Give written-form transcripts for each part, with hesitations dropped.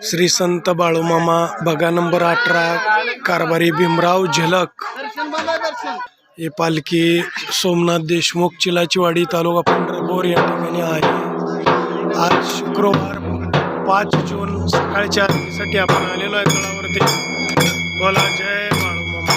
श्री संत बाळूमामा बघा नंबर 18 कारभारी भीमराव झलक ही पालखी सोमनाथ देशमुख चिलाचीवाडी तालुका पंढरपूर या ठिकाणी आहे। आज शुक्रवार 5 जून सकाळच्या आरतीसाठी आपण आलेलो आहे तळावरती। बोला जय बाळूमामा।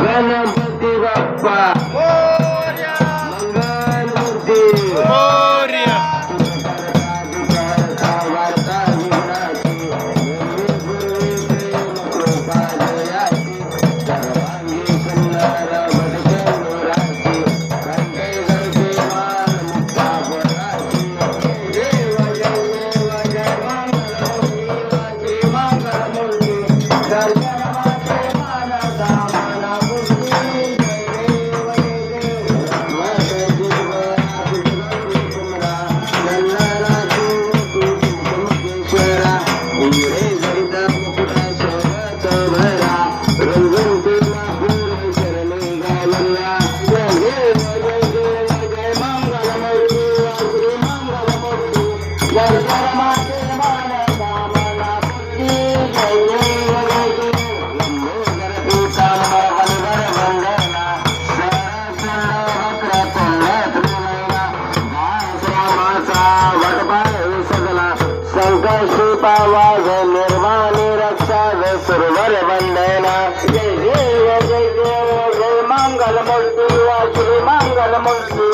गणपती बाप्पा मंगलमूर्ती पावाज निर्माणी रक्षा सुरवर वंदना जय देव जय मंगल मूर्ति श्री मंगल मूर्ति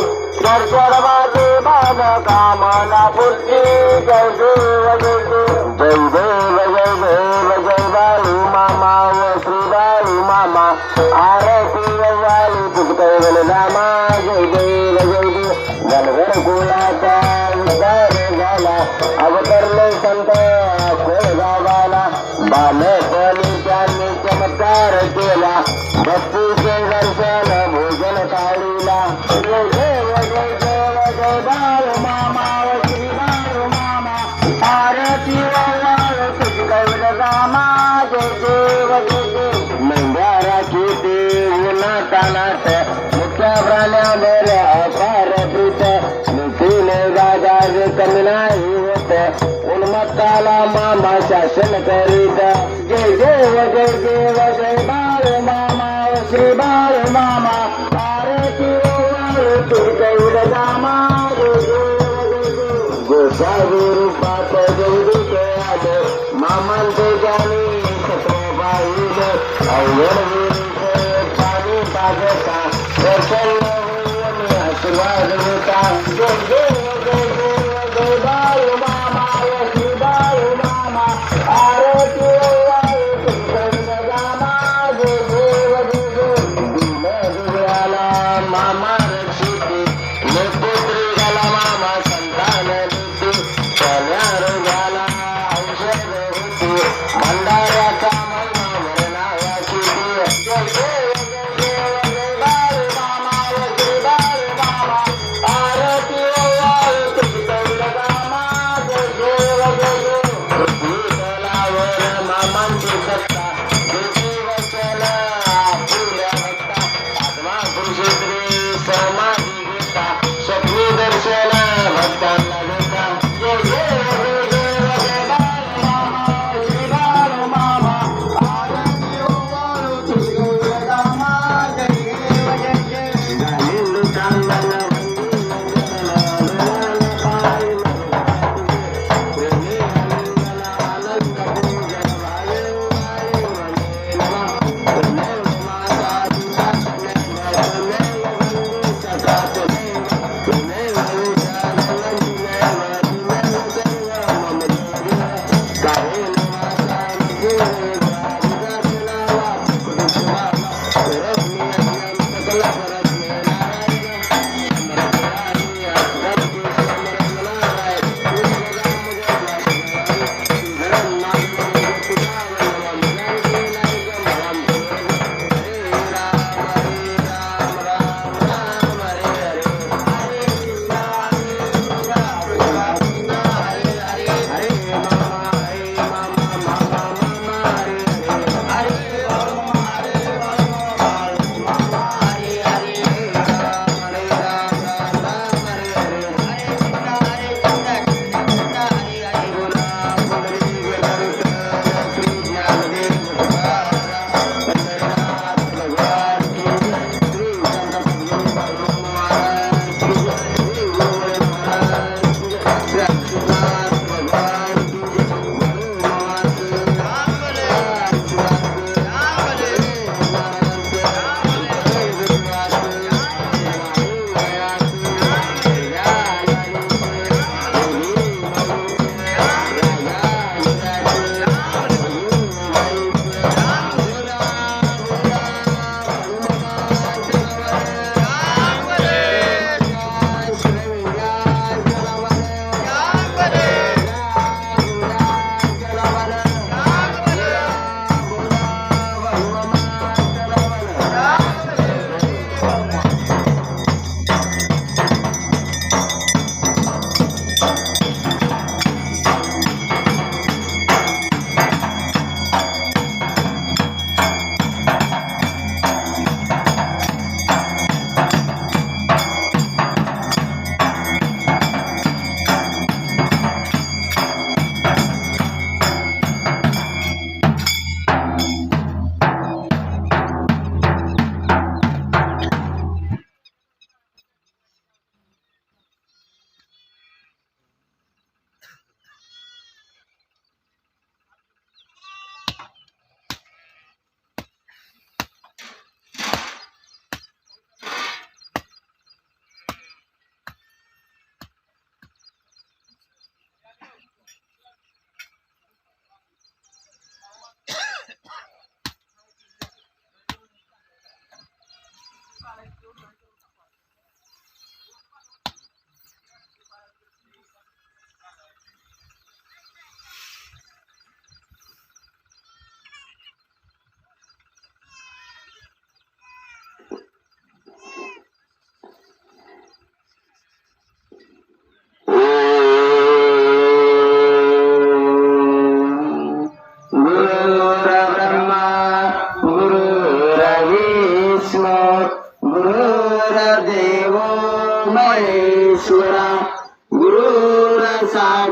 दर्शनवादी मान कामना पूर्ति जय देव जय बालू मामा व श्री बालू मामा आरती वाली पुष्कर नामा जय देव गणगण कुलाचा उद्धार झाला अवतरले संत गावाला बालपणी त्यांनी चमत्कार केला भक्तीचे दर्शन भोजन थाळीला जय देव जय बाळू मामा श्री बाळू मामा आरती तुझी कैवल रामा जय देव जय देव मेंढ्या राखीते उन्हातानात मुख्या प्राण्यावर अपार प्रीत नीतीने गाजाज कमी नाही होत उन्मत्ताला मामा शासन करीत जय देव जय बाळ मामा श्री बाळ मामा आरती कैल रामा गोसावी रूपात गौरीचे आले मामांचे जाणी छत्रबाईने अवघड विरुद्ध पाणी पाजता प्रसन्न होऊन आशीर्वाद होता जय देव बाळ मामा श्री बाळ मामा आरती कैल रामा जय देव दिव्याला मामा रक्षिते पुत्री झाला मामा संतान देते सगळ्या रोगाला औषध होते भंडाऱ्याचा महिमा वर्णावाची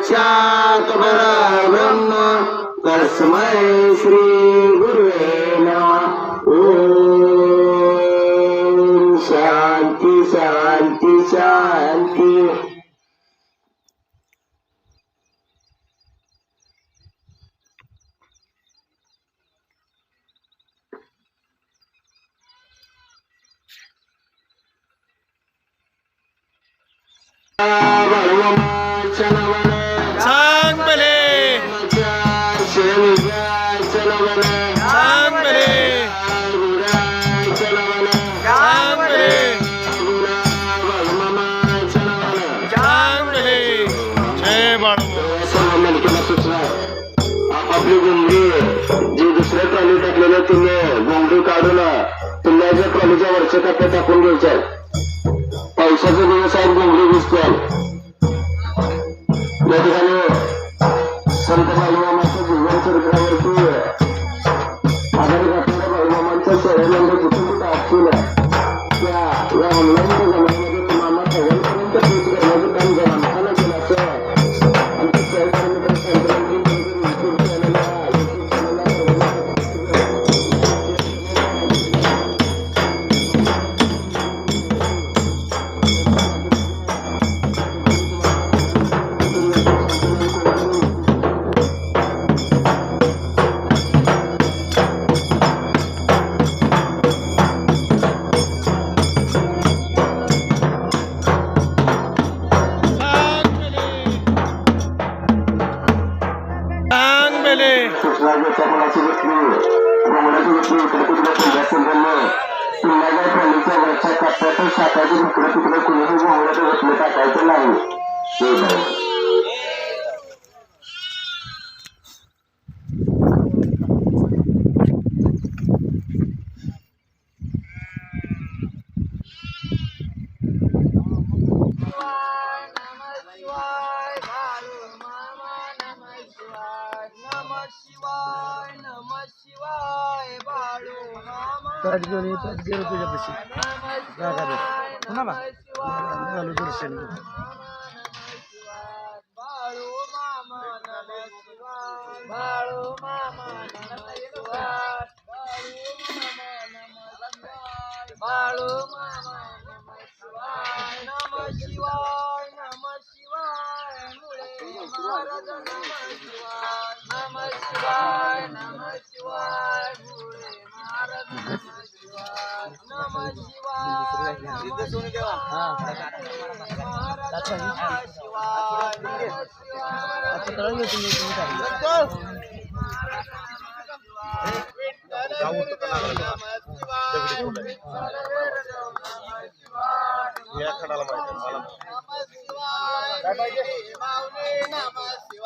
साक्षात् परब्रह्म तस्मै श्री गुरुवे नमः. ओम शांती शांती शांती. सांग भले सांग भले सांग भले सांग भले. जय बाळू. आपली गुंडी जी दुसऱ्या ट्रॉली टाकलेलं तुम्ही गुंडी काढून तुमच्या ट्रॉलीच्या वरच्या टप्प्यात टाकून घ्यायच्या. पैशाचे दिवस आहेत गुंडी दिसते. या ठिकाणी संत बाळूमामाच्या जीवन चरित्रावरती आधारित असणाऱ्या बाळूमामांच्या शहरामध्ये जिथे कुठे असतील त्या या ऑनलाईनच्या जमान्यामध्ये तुम्हाला सगळ्यांपर्यंत पोच करण्याचं काम माणसानं केलं असं आमच्या सहकारी मित्र संक्रांती युट्यूब चॅनलला सूचनाच्या मुलाची घेतली घोंगडाची घेतली इकडे तिकडे पुढ्या संघांना पुन्हा ट्रॉलीच्या वरच्या टप्प्यातच टाकायचे. इकडे तिकडे कुणीही घोंगडाचं घेतलं टाकायचं नाही.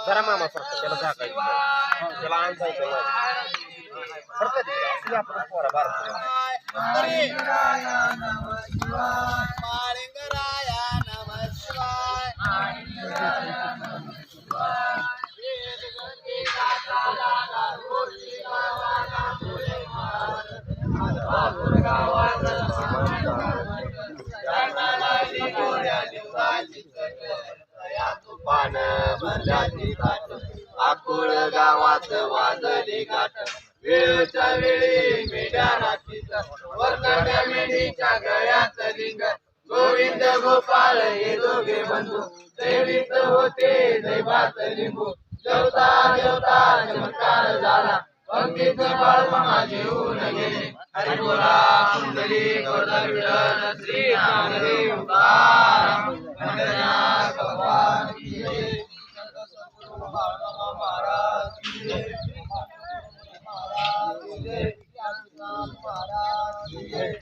जरा मामा सरका त्याला झाकायचं त्याला आणजायचं सरका असली आपण पोरा भारत पान भरल्याची गाठ आकुळ गावात वाजली गाठ वेळच्या वेळी मेढ्या रात्रीच वरकड्या मेढीच्या गळ्यात लिंग गोविंद गोपाळ हे दोघे बंधू दैवित होते दैवात लिंबू जेवता जेवता चमत्कार झाला पंक्तीत बाळमामा जेवून गेले हरी बोला कुंडली गोवर्धन विठ्ठल श्री नामदेव तुकाराम पंढऱ्या भगवान की जय. बाळमामा महाराज की जय. महाराज की जय. महाराज की जय.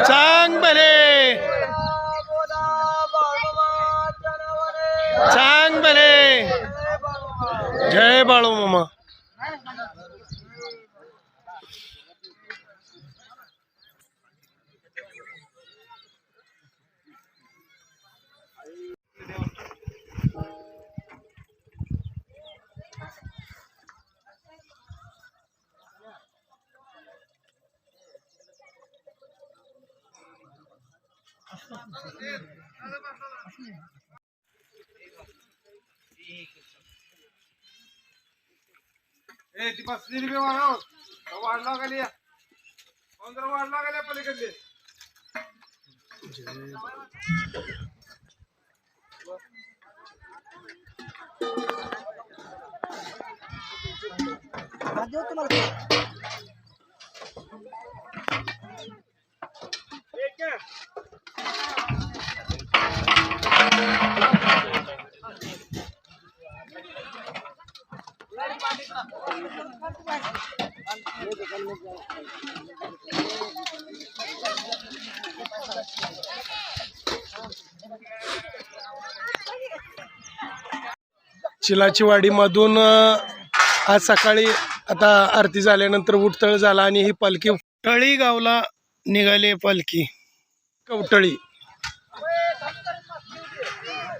सांग भले सांग भले. जय बाळू मामा. ती बसलेली बी वाढला गेली वाढला गेल्या पलीकडले चिलाची वाडीमधून आज सकाळी आता आरती झाल्यानंतर उठतळ झाला आणि ही पालखी कवटळी गावला निघाली. पालखी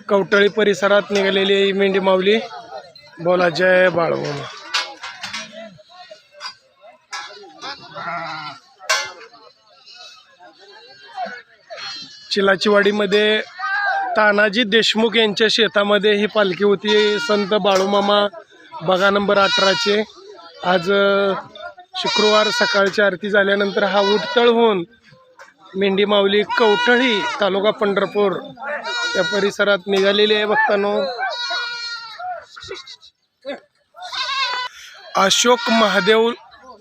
कवटळी परिसरात निघालेली ही मेंढी माऊली. बोला जय बाळूमामा. चिलाची वाडीमध्ये तानाजी देशमुख यांच्या शेतामध्ये ही पालखी होती. संत बाळूमामा बघा नंबर 18चे. आज शुक्रवार सकाळची आरती झाल्यानंतर हा उठतळ होऊन मेंढी माऊली कवटळी तालुका पंढरपूर या परिसरात निघालेली आहे. भक्तांनो, अशोक महादेव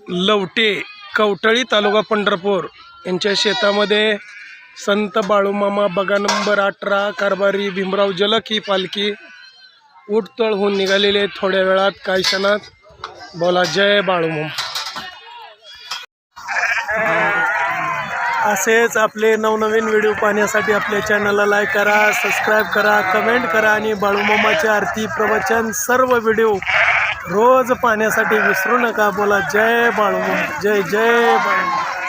लवटे कवटळी तालुका पंढरपूर यांच्या शेतामध्ये संत बाळूमामा बघा नंबर 18 कारभारी भीमराव जलक ही पालखी उठतळ होऊन निघालेली आहे. थोड्या वेळात काही क्षणात. बोला जय बाळूमामा. असेच आपले नवनवीन व्हिडिओ पाहण्यासाठी आपल्या चॅनलला लाईक करा, सबस्क्राईब करा, कमेंट करा आणि बाळूमामाचे आरती प्रवचन सर्व व्हिडिओ रोज पाहण्यासाठी विसरू नका. बोला जय बाळूमामा. जय जय बाळूमामा.